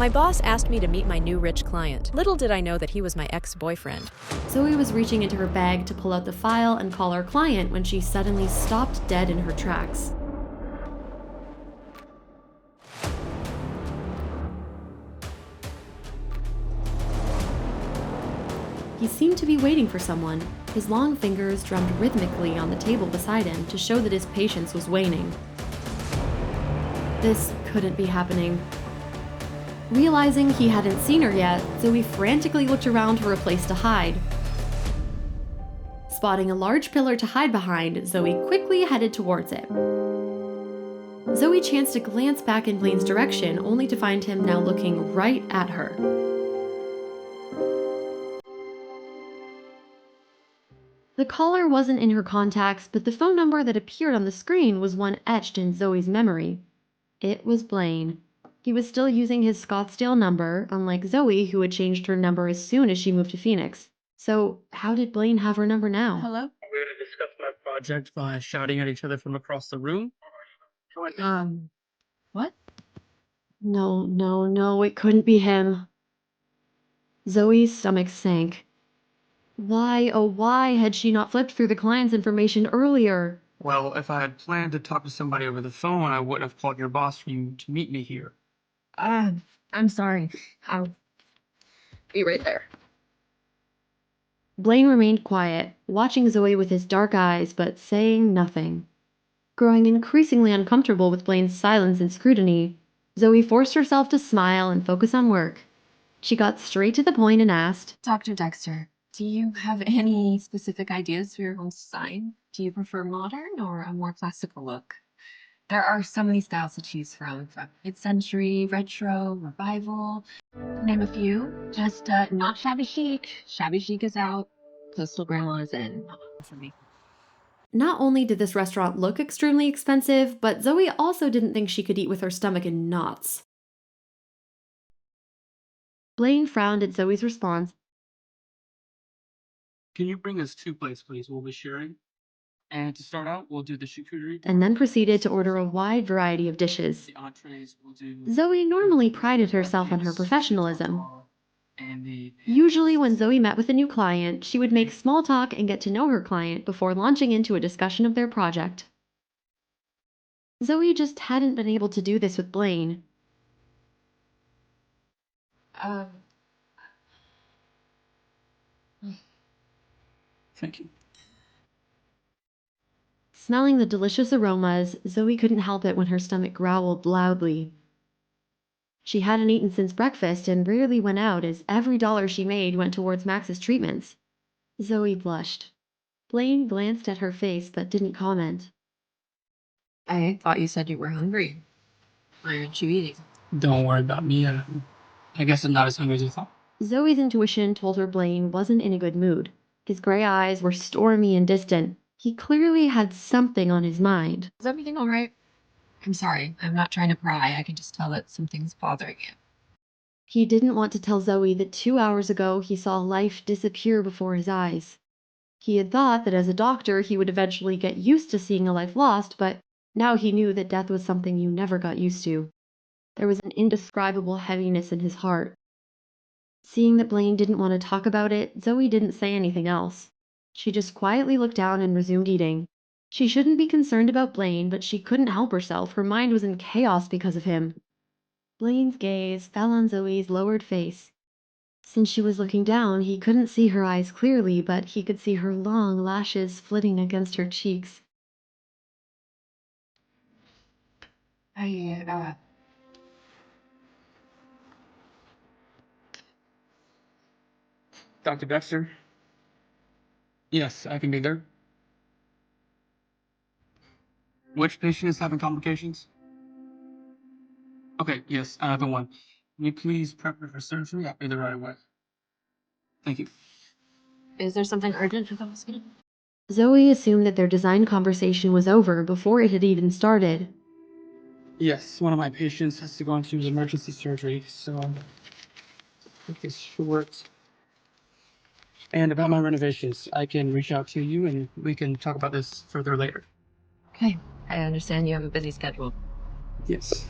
My boss asked me to meet my new rich client. Little did I know that he was my ex-boyfriend. Zoe was reaching into her bag to pull out the file and call her client when she suddenly stopped dead in her tracks. He seemed to be waiting for someone. His long fingers drummed rhythmically on the table beside him to show that his patience was waning. This couldn't be happening. Realizing he hadn't seen her yet, Zoe frantically looked around for a place to hide. Spotting a large pillar to hide behind, Zoe quickly headed towards it. Zoe chanced to glance back in Blaine's direction, only to find him now looking right at her. The caller wasn't in her contacts, but the phone number that appeared on the screen was one etched in Zoe's memory. It was Blaine. He was still using his Scottsdale number, unlike Zoe, who had changed her number as soon as she moved to Phoenix. So, how did Blaine have her number now? Hello? We're going to discuss my project by shouting at each other from across the room. What? No, it couldn't be him. Zoe's stomach sank. Why, oh why, had she not flipped through the client's information earlier? Well, if I had planned to talk to somebody over the phone, I wouldn't have called your boss for you to meet me here. I'm sorry. I'll be right there. Blaine remained quiet, watching Zoe with his dark eyes, but saying nothing. Growing increasingly uncomfortable with Blaine's silence and scrutiny, Zoe forced herself to smile and focus on work. She got straight to the point and asked, Dr. Dexter, do you have any specific ideas for your home design? Do you prefer modern or a more classical look? There are so many styles to choose from mid-century, retro, revival, to name a few. Just not shabby chic. Shabby chic is out. Coastal grandma is in. For me. Not only did this restaurant look extremely expensive, but Zoe also didn't think she could eat with her stomach in knots. Blaine frowned at Zoe's response. Can you bring us 2 plates, please? We'll be sharing. And to start out, we'll do the charcuterie. And then proceeded to order a wide variety of dishes. The entrees will do. Zoe normally prided herself on her professionalism. And the Usually when Zoe met with a new client, she would make small talk and get to know her client before launching into a discussion of their project. Zoe just hadn't been able to do this with Blaine. Thank you. Smelling the delicious aromas, Zoe couldn't help it when her stomach growled loudly. She hadn't eaten since breakfast and rarely went out, as every dollar she made went towards Max's treatments. Zoe blushed. Blaine glanced at her face but didn't comment. I thought you said you were hungry. Why aren't you eating? Don't worry about me. I guess I'm not as hungry as you thought. Zoe's intuition told her Blaine wasn't in a good mood. His gray eyes were stormy and distant. He clearly had something on his mind. Is everything all right? I'm sorry. I'm not trying to pry. I can just tell that something's bothering you. He didn't want to tell Zoe that 2 hours ago he saw life disappear before his eyes. He had thought that as a doctor he would eventually get used to seeing a life lost, but now he knew that death was something you never got used to. There was an indescribable heaviness in his heart. Seeing that Blaine didn't want to talk about it, Zoe didn't say anything else. She just quietly looked down and resumed eating. She shouldn't be concerned about Blaine, but she couldn't help herself. Her mind was in chaos because of him. Blaine's gaze fell on Zoe's lowered face. Since she was looking down, he couldn't see her eyes clearly, but he could see her long lashes flitting against her cheeks. Dr. Dexter? Yes, I can be there. Which patient is having complications? Okay, yes, the one. Can you please prep her for surgery? I'll be there right away. Thank you. Is there something urgent with us? Zoe assumed that their design conversation was over before it had even started. Yes, one of my patients has to go into emergency surgery, so make this short. And about my renovations, I can reach out to you and we can talk about this further later. Okay. I understand you have a busy schedule. Yes.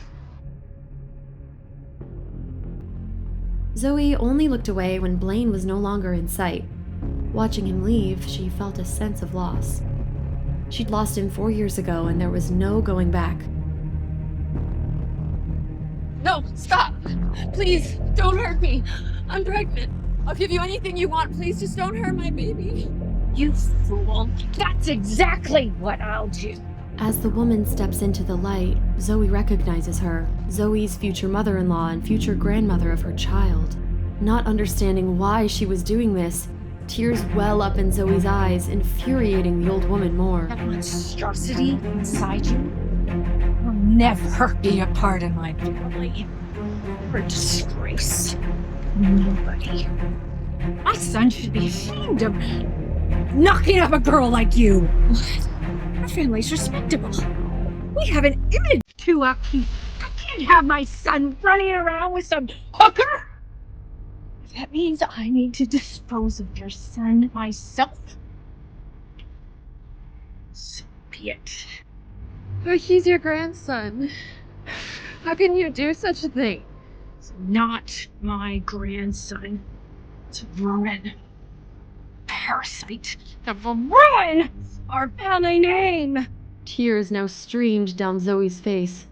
Zoe only looked away when Blaine was no longer in sight. Watching him leave, she felt a sense of loss. She'd lost him 4 years ago, and there was no going back. No, stop! Please, don't hurt me. I'm pregnant. I'll give you anything you want. Please just don't hurt my baby. You fool. That's exactly what I'll do. As the woman steps into the light, Zoe recognizes her, Zoe's future mother-in-law and future grandmother of her child. Not understanding why she was doing this, tears well up in Zoe's eyes, infuriating the old woman more. That monstrosity inside you will never be a part of my family. You're a disgrace. Nobody. My son should be ashamed of knocking up a girl like you. What? Our family's respectable. We have an image to upkeep. I can't have my son running around with some hooker. If that means I need to dispose of your son myself, so be it. But he's your grandson. How can you do such a thing? It's not my grandson. It's a vermin. Parasite that will ruin our family name. Tears now streamed down Zoe's face.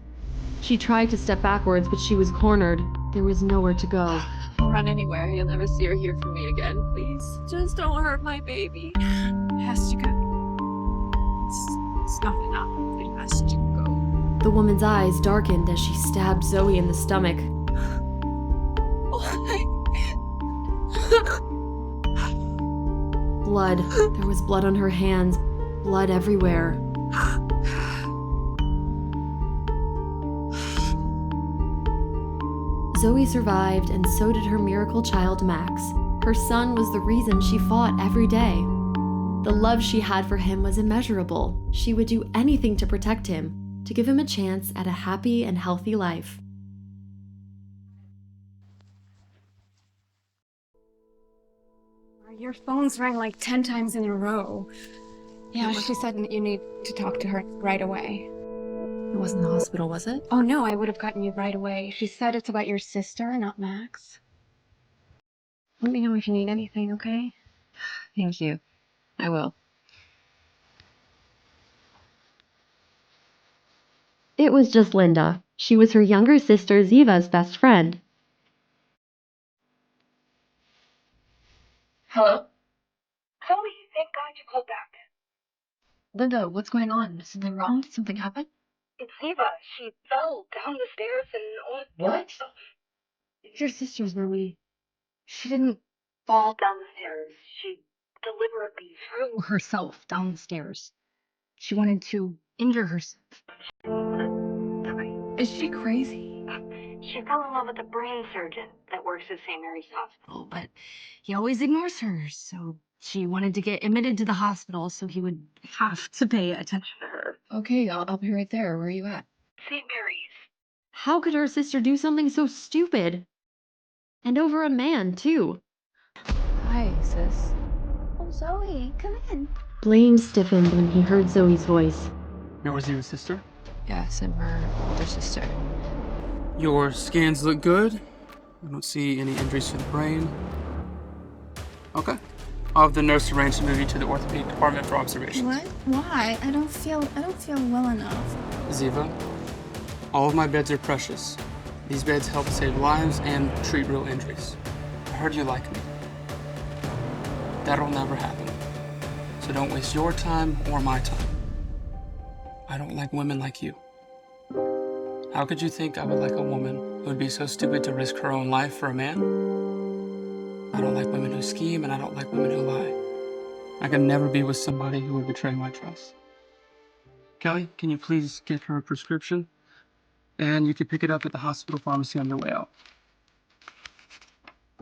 She tried to step backwards, but she was cornered. There was nowhere to go. I'll run anywhere. You'll never see or hear from me again. Please, just don't hurt my baby. It has to go. It's not enough. It has to go. The woman's eyes darkened as she stabbed Zoe in the stomach. Blood. There was blood on her hands. Blood everywhere. Zoe survived, and so did her miracle child, Max. Her son was the reason she fought every day. The love she had for him was immeasurable. She would do anything to protect him, to give him a chance at a happy and healthy life. Your phone's rang like 10 times in a row. Yeah, She said you need to talk to her right away. it wasn't the hospital, was it? Oh no, I would have gotten you right away. She said it's about your sister, not Max. Let me know if you need anything, okay? Thank you. I will. It was just Linda. She was her younger sister Ziva's best friend. Hello? Zoe, thank God you called back. Linda, what's going on? Is something wrong? Did something happen? It's Eva. She fell down the stairs and What? It's your sister, Zoe. She didn't fall down the stairs. She deliberately threw herself down the stairs. She wanted to injure herself. Is she crazy? She fell in love with a brain surgeon that works at St. Mary's Hospital, but he always ignores her, so she wanted to get admitted to the hospital so he would have to pay attention to her. Okay, I'll be right there. Where are you at? St. Mary's. How could her sister do something so stupid? And over a man, too. Hi, sis. Oh, Zoe, come in. Blaine stiffened when he heard Zoe's voice. Now, was your sister? Yes, I'm her older sister. Your scans look good. I don't see any injuries to the brain. Okay. I'll have the nurse arrange to move you to the orthopedic department for observation. What? Why? I don't feel well enough. Ziva, all of my beds are precious. These beds help save lives and treat real injuries. I heard you like me. That'll never happen. So don't waste your time or my time. I don't like women like you. How could you think I would like a woman who would be so stupid to risk her own life for a man? I don't like women who scheme, and I don't like women who lie. I could never be with somebody who would betray my trust. Kelly, can you please get her a prescription? And you can pick it up at the hospital pharmacy on your way out.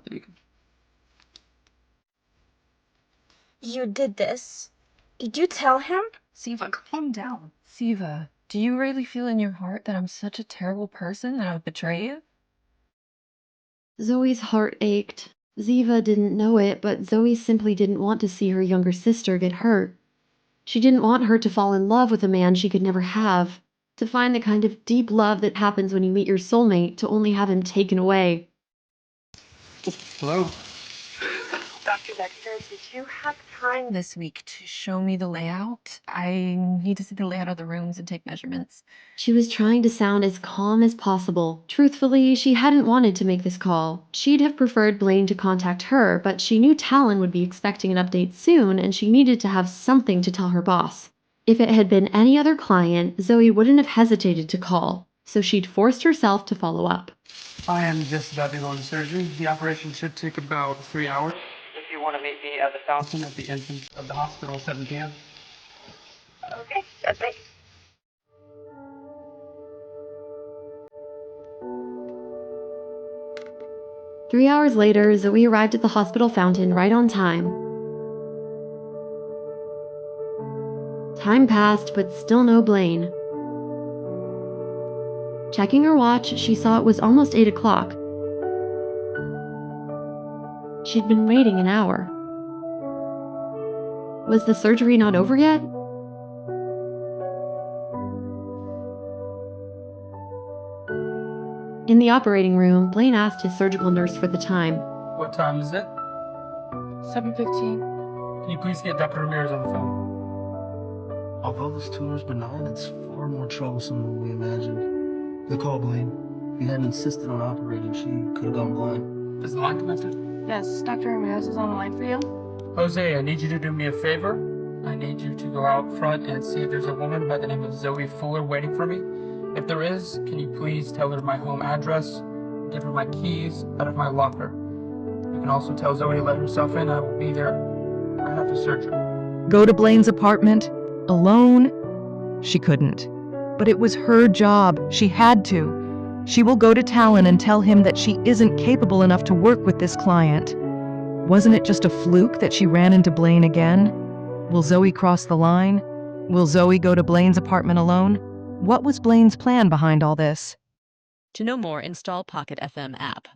There you go. You did this? Did you tell him? Siva, calm down. Siva, do you really feel in your heart that I'm such a terrible person that I would betray you? Zoe's heart ached. Ziva didn't know it, but Zoe simply didn't want to see her younger sister get hurt. She didn't want her to fall in love with a man she could never have, to find the kind of deep love that happens when you meet your soulmate, to only have him taken away. Hello? Dr. Dexter, did you have time this week to show me the layout? I need to see the layout of the rooms and take measurements. She was trying to sound as calm as possible. Truthfully, she hadn't wanted to make this call. She'd have preferred Blaine to contact her, but she knew Talon would be expecting an update soon, and she needed to have something to tell her boss. If it had been any other client, Zoe wouldn't have hesitated to call, so she'd forced herself to follow up. I am just about to go into surgery. The operation should take about 3 hours. If you want to meet me at the fountain at the entrance of the hospital at 7 p.m. Okay, that's it. 3 hours later, Zoe arrived at the hospital fountain right on time. Time passed, but still no Blaine. Checking her watch, she saw it was almost 8 o'clock. She'd been waiting an hour. Was the surgery not over yet? In the operating room, Blaine asked his surgical nurse for the time. What time is it? 7:15. Can you please get Dr. Ramirez on the phone? Although this tumor is benign, it's far more troublesome than we imagined. Good call, Blaine. If you hadn't insisted on operating, she could have gone blind. Is the line connected? Yes, Dr. Ramirez is on the line for you. Jose, I need you to do me a favor. I need you to go out front and see if there's a woman by the name of Zoe Fuller waiting for me. If there is, can you please tell her my home address, give her my keys out of my locker. You can also tell Zoe to let herself in. I will be there right after surgery. Go to Blaine's apartment alone? She couldn't. But it was her job. She had to. She will go to Talon and tell him that she isn't capable enough to work with this client. Wasn't it just a fluke that she ran into Blaine again? Will Zoe cross the line? Will Zoe go to Blaine's apartment alone? What was Blaine's plan behind all this? To know more, install Pocket FM app.